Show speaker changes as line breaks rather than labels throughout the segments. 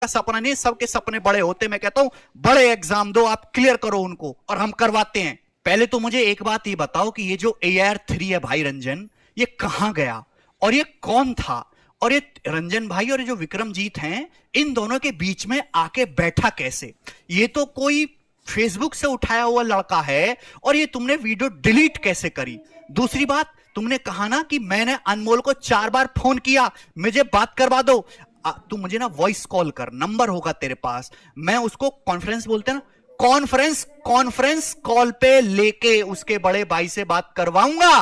सपना नहीं, सबके सपने बड़े होते। मैं कहता हूं बड़े एग्जाम दो, आप क्लियर करो उनको, और हम करवाते हैं। पहले तो मुझे एक बात ये बताओ कि ये जो AR3 है भाई रंजन, ये कहां गया और ये कौन था, और ये रंजन भाई और ये जो विक्रमजीत हैं, इन दोनों के बीच में आके बैठा कैसे? ये तो कोई फेसबुक से उठाया हुआ लड़का है, और ये तुमने वीडियो डिलीट कैसे करी? दूसरी बात, तुमने कहा ना कि मैंने अनमोल को 4 बार फोन किया, मुझे बात करवा दो। तू मुझे ना वॉइस कॉल कर, नंबर होगा तेरे पास, मैं उसको कॉन्फ्रेंस बोलते हैं ना, कॉन्फ्रेंस कॉल पे लेके उसके बड़े भाई से बात करवाऊंगा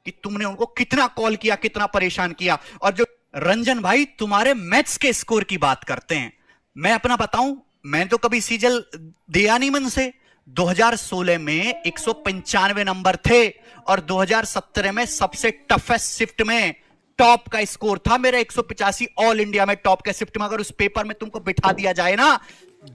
कि तुमने उनको कितना कॉल किया, कितना परेशान किया। और जो रंजन भाई तुम्हारे मैथ्स के स्कोर की बात करते हैं, मैं अपना बताऊं, मैं तो कभी सीजल दिया नहीं मन से। 2016 में 195 नंबर थे, और 2017 में सबसे टफेस्ट शिफ्ट में टॉप का स्कोर था मेरा 185 ऑल इंडिया में टॉप के शिफ्ट में। अगर उस पेपर में तुमको बिठा दिया जाए ना,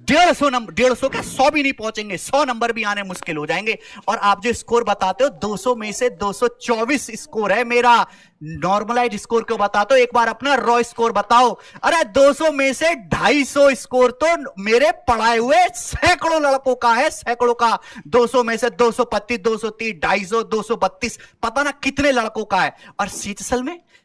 150 नंबर, 150 क्या 100 भी नहीं पहुंचेंगे, 100 नंबर भी आने मुश्किल हो जाएंगे। और आप जो स्कोर बताते हो 200 में से 224 स्कोर है मेरा। नॉर्मलाइज स्कोर क्यों बताते हो, एक बार अपना रॉ स्कोर बताओ। अरे 200 में से 250 स्कोर तो मेरे पढ़ाए हुए सैकड़ों लड़कों का है, सैकड़ों का। 200 में से 225, 230, 250, 232, पता ना कितने लड़कों का है। और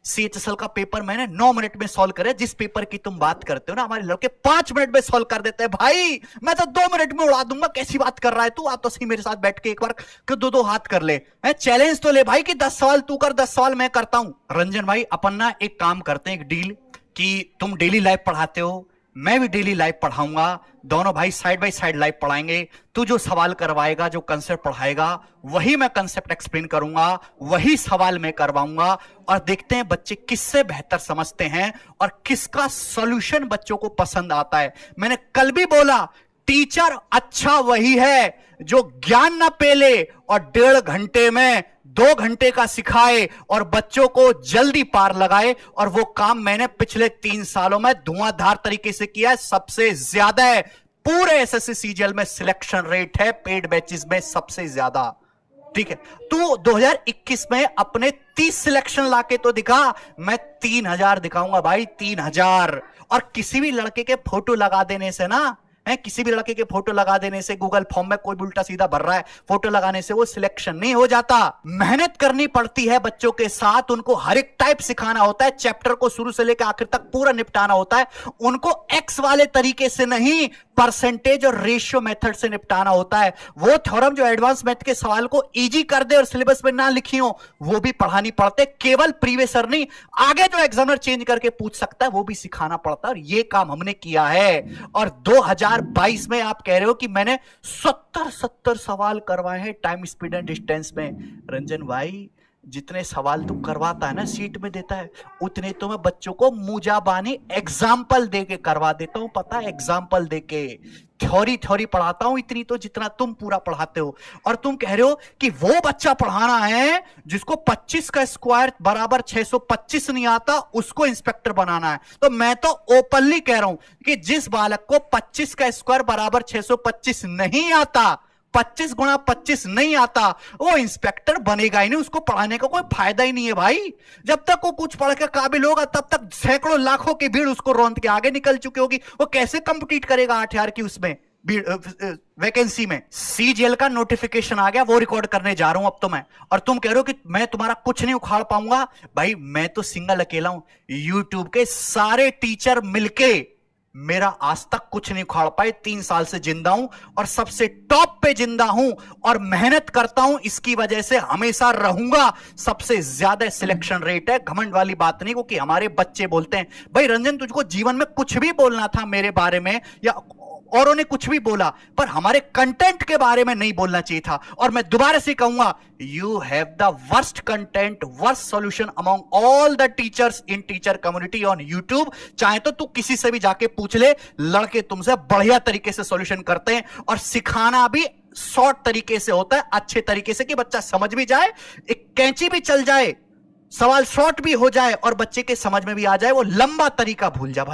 CHSL का पेपर मैंने 9 मिनट में सॉल्व करे। जिस पेपर की तुम बात करते हो ना, हमारे लड़के 5 मिनट में सॉल्व कर देते हैं भाई। मैं तो 2 मिनट में उड़ा दूंगा। कैसी बात कर रहा है तू? आप तो सही मेरे साथ बैठ के एक बार क्यों 2-2 हाथ कर ले, चैलेंज तो ले भाई कि 10 सवाल तू कर, 10 सवाल मैं करता हूं। रंजन भाई अपन ना एक काम करते हैं, एक डील, कि तुम डेली लाइव पढ़ाते हो, मैं भी डेली लाइव पढ़ाऊंगा, दोनों भाई साइड बाय साइड लाइव पढ़ाएंगे। तू जो सवाल करवाएगा, जो कंसेप्ट पढ़ाएगा, वही मैं कंसेप्ट एक्सप्लेन करूंगा, वही सवाल मैं करवाऊंगा, और देखते हैं बच्चे किससे बेहतर समझते हैं और किसका सॉल्यूशन बच्चों को पसंद आता है। मैंने कल भी बोला, टीचर अच्छा वही है जो ज्ञान ना पेले और 1.5 घंटे में 2 घंटे का सिखाए और बच्चों को जल्दी पार लगाए। और वो काम मैंने पिछले 3 सालों में धुआंधार तरीके से किया है, सबसे ज्यादा है। पूरे SSC CGL में सिलेक्शन रेट है पेड बैचेस में सबसे ज्यादा। ठीक है, तू 2021 में अपने 30 सिलेक्शन लाके तो दिखा, मैं 3000 दिखाऊंगा भाई, 3000। और किसी भी लड़के के फोटो लगा देने से ना, किसी भी लड़के के फोटो लगा देने से, गूगल फॉर्म में कोई उल्टा सीधा भर रहा है, फोटो लगाने से वो सिलेक्शन नहीं हो जाता। मेहनत करनी पड़ती है बच्चों के साथ, उनको हर एक टाइप सिखाना होता है, चैप्टर को शुरू से लेकर आखिर तक पूरा निपटाना होता है। उनको एक्स वाले तरीके से नहीं, परसेंटेज और रेशियो मेथड से निपटाना होता है। वो थ्योरम जो एडवांस मैथ के सवाल को इजी कर दे और सिलेबस में ना लिखी हो, वो भी पढ़ानी पड़ते। केवल प्रीवियसर नहीं, आगे जो एग्जामिनर चेंज करके पूछ सकता है वो भी सिखाना पड़ता है, और ये काम हमने किया है। और 2022 में आप कह रहे हो कि मैंने 70 सवाल करवाए हैं टाइम, स्पीड एंड डिस्टेंस में। रंजन भाई, जितने सवाल तू करवाता है ना, सीट में देता है, उतने तो मैं बच्चों को मुजाबानी एग्जाम्पल देके करवा देता हूं। पता है, एग्जाम्पल देके थ्योरी पढ़ाता हूं, इतनी तो जितना तुम पूरा पढ़ाते हो। और तुम कह रहे हो कि वो बच्चा पढ़ाना है जिसको 25 का स्क्वायर बराबर 625 नहीं आता, उसको इंस्पेक्टर बनाना है। तो मैं तो ओपनली कह रहा हूं कि जिस बालक को 25 का स्क्वायर बराबर 625 नहीं आता, 25 गुणा 25 नहीं आता, वो इंस्पेक्टर बनेगा ही नहीं। उसको पढ़ाने का कोई फायदा ही नहीं है भाई। जब तक वो कुछ पढ़ के काबिल होगा, तब तक सैकड़ों लाखों की भीड़ उसको रौंद के आगे निकल चुकी होगी। वो कैसे कंपीट करेगा 8,000 की उसमें वैकेंसी में? CGL का नोटिफिकेशन आ गया, वो रिकॉर्ड करने जा रहा हूं अब तो मैं। और तुम कह रहे हो कि मैं तुम्हारा कुछ नहीं उखाड़ पाऊंगा। भाई मैं तो सिंगल अकेला हूं, यूट्यूब के सारे टीचर मिलके मेरा आज तक कुछ नहीं उखाड़ पाए। 3 साल से जिंदा हूं और सबसे टॉप पे जिंदा हूं, और मेहनत करता हूं, इसकी वजह से हमेशा रहूंगा। सबसे ज्यादा सिलेक्शन रेट है, घमंड वाली बात नहीं। क्योंकि हमारे बच्चे बोलते हैं, भाई रंजन तुझको जीवन में कुछ भी बोलना था मेरे बारे में, या औरों ने कुछ भी बोला, पर हमारे कंटेंट के बारे में नहीं बोलना चाहिए था। और मैं दोबारा से कहूंगा, you have the worst content, worst solution among all the teachers in teacher community on YouTube. चाहे तो तू किसी से भी जाके पूछ ले, लड़के तुमसे बढ़िया तरीके से सॉल्यूशन करते हैं, और सिखाना भी शॉर्ट तरीके से होता है, अच्छे तरीके से, कि बच्चा समझ भी जाए, एक कैंची भी चल जाए, सवाल शॉर्ट भी हो जाए और बच्चे के समझ में भी आ जाए, वो लंबा तरीका भूल जा भाई।